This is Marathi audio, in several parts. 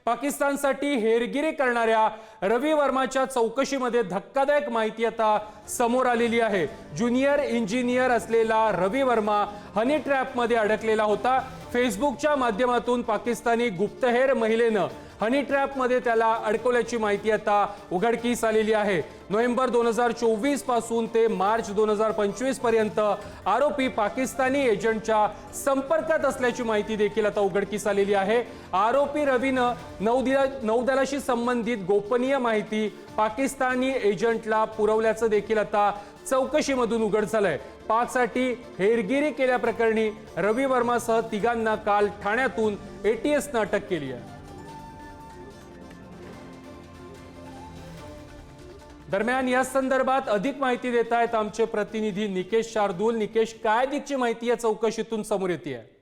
पाकिस्तानसाठी हेरगिरी करणाऱ्या रवी वर्माच्या चौकशीमध्ये धक्कादायक माहिती आता समोर आलेली आहे। ज्युनियर इंजिनियर असलेला रवी वर्मा हनी ट्रॅपमध्ये अडकलेला होता। फेसबुकच्या माध्यमातून पाकिस्तानी गुप्तहेर महिलेनं हनी ट्रॅपमध्ये त्याला अडकवल्याची माहिती आता उघडकीस आलेली आहे। नोव्हेंबर 2024 पासून ते मार्च 2025 पर्यंत आरोपी पाकिस्तानी एजंटच्या संपर्कात असल्याची माहिती देखील आता उघडकीस आलेली आहे। आरोपी रवीनं नौदलाशी संबंधित गोपनीय माहिती पाकिस्तानी एजंटला पुरवल्याचं देखील आता चौकशीमधून उघड झालंय। पाकसाठी हेरगिरी केल्याप्रकरणी रवी वर्मासह तिघांना काल ठाण्यातून एटीएसनं अटक केली आहे। दरम्यान या संदर्भात अधिक माहिती देत आहेत आमचे प्रतिनिधी निकेश शार्दूल। निकेश, काय अधिकची माहिती या चौकशीतून समोर येते?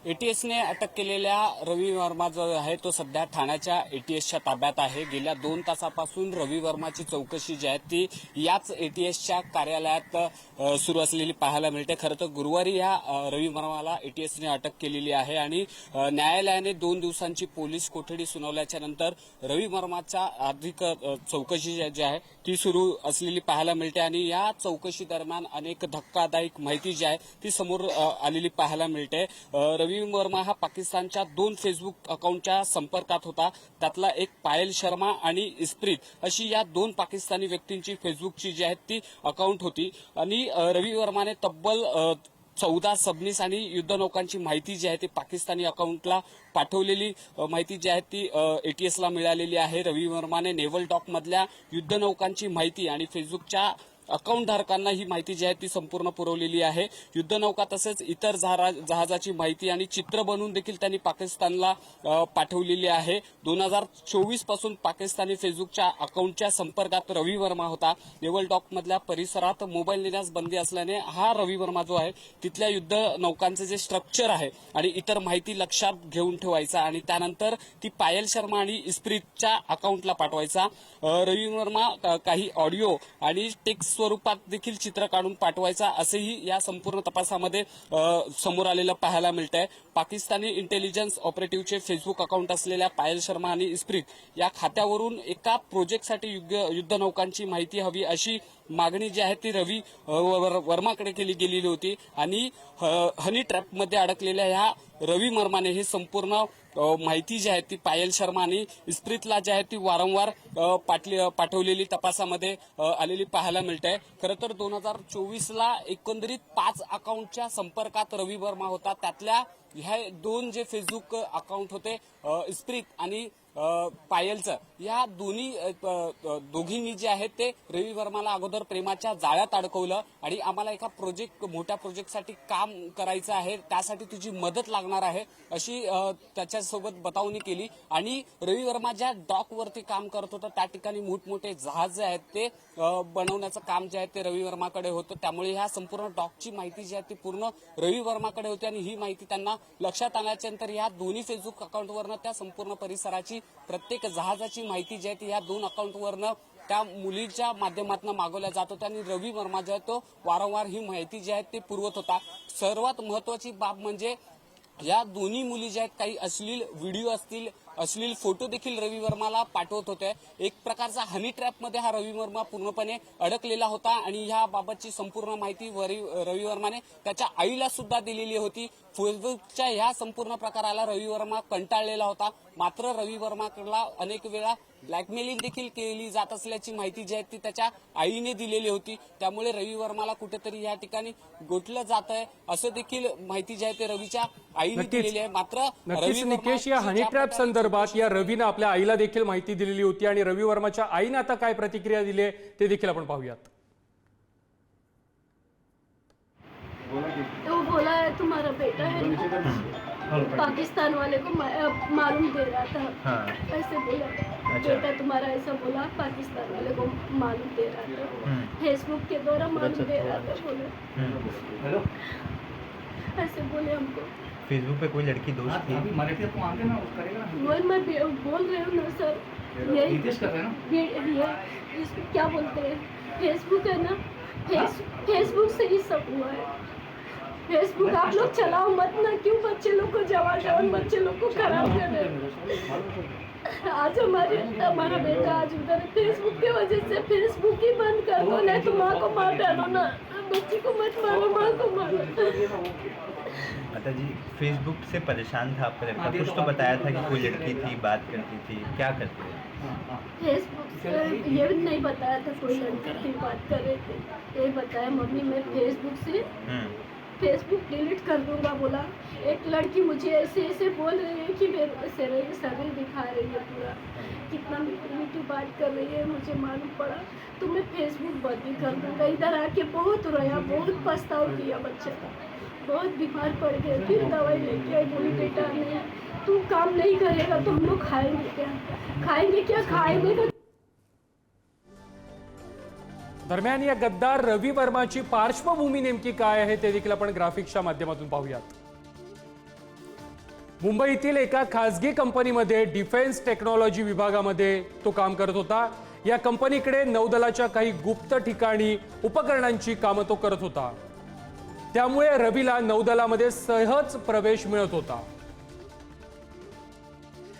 एटीएसने अटक केलेल्या रवी वर्मा जो आहे तो सध्या ठाण्याच्या एटीएसच्या ताब्यात आहे। गेल्या 2 तासापासून रवी वर्माची चौकशी जी आहे ती याच एटीएसच्या कार्यालयात सुरू असलेली पाहायला मिळते। खरं तर गुरुवारी या रवी वर्माला एटीएसने अटक केलेली आहे आणि न्यायालयाने 2 दिवसांची पोलीस कोठडी सुनावल्याच्या नंतर रवी वर्माच्या अधिक चौकशी जी आहे ती सुरू असलेली पाहायला मिळते आणि या चौकशी दरम्यान अनेक धक्कादायक माहिती जी आहे ती समोर आलेली पाहायला मिळते। रवी वर्मा हा पाकिस्तानच्या 2 फेसबुक अकाउंटच्या संपर्कात होता। त्यातला एक पायल शर्मा आणि इस्प्रीत अशी या 2 पाकिस्तानी व्यक्तींची फेसबुकची जी आहे ती अकाउंट होती आणि रवी वर्माने तब्बल 14 सबनीस आणि युद्धनौकांची माहिती जी आहे ती पाकिस्तानी अकाउंटला पाठवलेली माहिती जी आहे ती एटीएसला मिळालेली आहे। रवी वर्माने नेव्हल डॉक मधल्या युद्धनौकांची माहिती आणि फेसबुकच्या अकाउंट धारकांना ही माहिती जी आहे ती संपूर्ण पुरवलेली आहे। युद्धनौका तसेच इतर जहाजाची माहिती आणि चित्र बनवून देखील त्यांनी पाकिस्तानला पाठवलेली आहे। 2024 पासून पाकिस्तानी फेसबुकच्या अकाउंटच्या संपर्कात रवी वर्मा होता। नेव्हल डॉक मधल्या परिसरात मोबाईल नेण्यास बंदी असल्याने हा रवी वर्मा जो आहे तिथल्या युद्धनौकांचे जे स्ट्रक्चर आहे आणि इतर माहिती लक्षात घेऊन ठेवायचा आणि त्यानंतर ती पायल शर्मा आणि इस्प्रीतच्या अकाउंटला पाठवायचा। रवी वर्मा काही ऑडिओ आणि टेक्स्ट स्वरूपात देखील चित्र काढून पाठवायचा असेही या संपूर्ण तपासामध्ये समोर आलेलं पाहायला मिळतंय। पाकिस्तानी इंटेलिजन्स ऑपरेटिव्हचे फेसबुक अकाउंट असलेल्या पायल शर्मा आणि इस्प्रीत या खात्यावरून एका प्रोजेक्टसाठी युद्धनौकांची माहिती हवी अशी मागणी जी आहे ती रवी वर्माकडे केली गेलेली होती आणि हनी ट्रॅपमध्ये अडकलेल्या ह्या रवी वर्माने ही संपूर्ण माहिती जी आहे ती पायल शर्मा आणि इस्प्रीतला जी आहे ती वारंवार पाठवलेली तपासामध्ये आलेली पाहायला मिळते। खरं तर 2024ला एकंदरीत 5 अकाउंटच्या संपर्कात रवी वर्मा होता। त्यातल्या ह्या 2 जे फेसबुक अकाउंट होते इस्प्रीत आणि पायलचं, या दोघींनी जे आहे ते रवी वर्माला अगोदर प्रेमाच्या जाळ्यात अडकवलं आणि आम्हाला एका मोठ्या प्रोजेक्टसाठी काम करायचं आहे, त्यासाठी तुझी मदत लागणार आहे अशी त्याच्यासोबत बतावणी केली आणि रवी वर्मा ज्या डॉकवरती काम करत होता त्या ठिकाणी मोठमोठे जहाज जे आहेत ते बनवण्याचं काम जे आहे ते रवी वर्माकडे होतं। त्यामुळे ह्या संपूर्ण डॉकची माहिती जी आहे ती पूर्ण रवी वर्माकडे होती आणि ही माहिती त्यांना लक्षात आल्याच्या नंतर या दोन्ही फेसबुक अकाउंटवरनं त्या संपूर्ण परिसराची प्रत्येक जहाजाची माहिती जी आहे ती या 2 अकाउंटवरनं त्या मुलीच्या माध्यमातून मागवल्या जात होत्या आणि रवी वर्मा जो आहे तो वारंवार ही माहिती जी आहे ती पुरवत होता। सर्वात महत्वाची बाब म्हणजे या दोन्ही मुली ज्या आहेत काही अश्लील व्हिडिओ असतील, अश्लील फोटो देखील रवी वर्माला पाठवत होते। एक प्रकारचा हनी ट्रॅपमध्ये हा रवी वर्मा पूर्णपणे अडकलेला होता आणि ह्या बाबतची संपूर्ण माहिती रवी वर्माने त्याच्या आईला सुद्धा दिलेली होती। फेसबुकच्या ह्या संपूर्ण प्रकाराला रवी वर्मा कंटाळलेला होता, मात्र रवी वर्माकडला अनेक वेळा ब्लॅकमेलिंग देखील केली जात असल्याची माहिती जी आहे ती त्याच्या आईने दिलेली होती। त्यामुळे रवी वर्माला कुठेतरी या ठिकाणी गोठलं जात आहे असं देखील माहिती जी आहे ते रवीच्या आईने दिलेली आहे। मात्र निकेश, या हनी ट्रॅप संदर्भात या रवीनं आपल्या आईला देखील माहिती दिलेली होती आणि रवी वर्माच्या आईने आता काय प्रतिक्रिया दिली आहे ते देखील आपण पाहूयात। तो बोला है तुम्हारा बेटा है पाकिस्तान वाले को मालूम दे रहा था। हाँ। ऐसे बोला बेटा तुम्हारा, ऐसा बोला पाकिस्तान वाले को मालूम दे रहा था, फेसबुक के द्वारा मालूम दे रहा था बोले। हेलो, ऐसे बोले हमको। फेसबुक पे कोई लड़की दोस्त थी? वही मैं बोल रही हूँ ना सर, यही कर रहे हैं ना, इसको क्या बोलते हैं, फेसबुक है ना, फेसबुक से ही सब हुआ है। फेसबुक आप लोग चलाओ मत ना, क्यों बच्चे जवान जवान बच्चे लोग को खराब कर रहे हैं। आज हमारा बेटा आज उधर फेसबुक की वजह से फेसबुक ही बंद कर दो, नहीं तो माँ को मार डालो ना, बच्ची को मत मारो, माँ को मारो। माता जी फेसबुक से परेशान था आपका लड़का, कुछ तो बताया था कि कोई लड़की थी, बात करती थी, क्या करती है? फेसबुक से ये नहीं बताया था कोई लड़की थी बात कर रहे थे, ये बताया मम्मी मैं फेसबुक से फेसबुक डिलीट कर दूंगा बोला। एक लड़की मुझे ऐसे ऐसे बोल रही है कि मेरे शरीर दिखा रही है पूरा, कितना मीठी मीठी बात कर रही है, मुझे मालूम पड़ा तो मैं फेसबुक बंद ही कर दूंगा। इधर आके बहुत रोया, बहुत पछतावा किया, बच्चे का बहुत बीमार पड़ गए। फिर दवाई लेके आई, बोली बेटा नहीं तू काम नहीं करेगा तो हम लोग खाएंगे क्या खाएंगे। दरम्यान या गद्दार रवी वर्माची पार्श्वभूमी नेमकी काय आहे ते देखील आपण ग्राफिक्सच्या माध्यमातून पाहूयात। मुंबईतील एका खासगी कंपनीमध्ये डिफेन्स टेक्नॉलॉजी विभागामध्ये तो काम करत होता। या कंपनीकडे नौदलाच्या काही गुप्त ठिकाणी उपकरणांची कामं तो करत होता, त्यामुळे रवीला नौदलामध्ये सहज प्रवेश मिळत होता।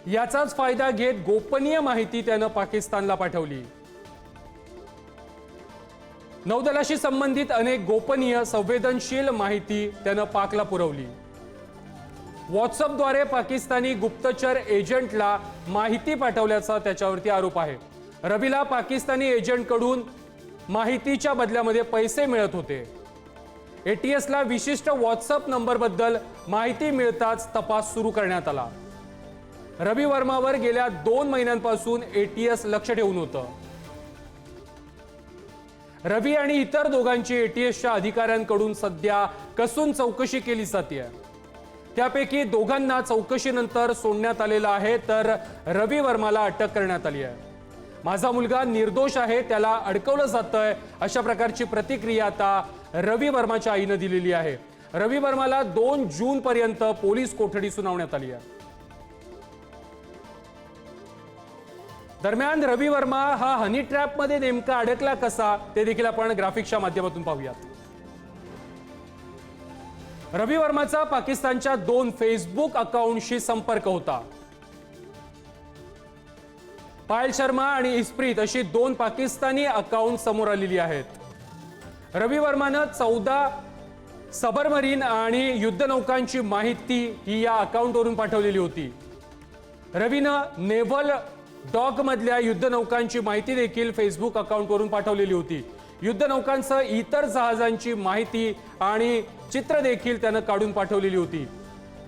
याचाच फायदा घेत गोपनीय माहिती त्यानं पाकिस्तानला पाठवली। नौदलाशी संबंधित अनेक गोपनीय संवेदनशील माहिती त्यानं पाकला पुरवली। व्हॉट्सअपद्वारे पाकिस्तानी गुप्तचर एजंटला माहिती पाठवल्याचा त्याच्यावरती आरोप आहे। रवीला पाकिस्तानी एजंटकडून माहितीच्या बदल्यामध्ये पैसे मिळत होते। एटीएसला विशिष्ट व्हॉट्सअप नंबरबद्दल माहिती मिळताच तपास सुरू करण्यात आला। रवी वर्मावर गेल्या 2 महिन्यांपासून एटीएस लक्ष ठेवून होतं। रवी आणि इतर दोघांची एटीएसच्या अधिकाऱ्यांकडून सध्या कसून चौकशी केली जाते। त्यापैकी दोघांना चौकशीनंतर सोडण्यात आलेलं आहे, तर रवी वर्माला अटक करण्यात आली आहे। माझा मुलगा निर्दोष आहे, त्याला अडकवलं जातंय, अशा प्रकारची प्रतिक्रिया आता रवी वर्माच्या आईनं दिलेली आहे। रवी वर्माला 2 जून पर्यंत पोलीस कोठडी सुनावण्यात आली आहे। दरम्यान रवी वर्मा हा हनी ट्रॅप मध्ये नेमका अडकला कसा ते देखील आपण ग्राफिक्सच्या माध्यमातून पाहूयात। रवी वर्माचा पाकिस्तानच्या 2 फेसबुक अकाउंटशी संपर्क होता। पायल शर्मा आणि इस्प्रीत अशी 2 पाकिस्तानी अकाउंट समोर आलेली आहेत। रवी वर्मानं 14 सबमरीन आणि युद्धनौकांची माहिती ही या अकाउंटवरून पाठवलेली होती। रवीनं नेव्हल डॉग मधल्या युद्धनौकांची माहिती देखील फेसबुक अकाउंटवरून पाठवलेली होती। युद्धनौकांसह इतर जहाजांची माहिती आणि चित्र देखील त्यानं काढून पाठवलेली होती।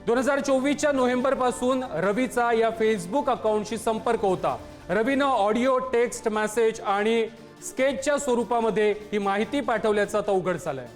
2024च्या नोव्हेंबर पासून रवीचा या फेसबुक अकाउंटशी संपर्क होता। रवीनं ऑडिओ, टेक्स्ट मेसेज आणि स्केचच्या स्वरूपामध्ये ही माहिती पाठवल्याचं आता उघड झालंय।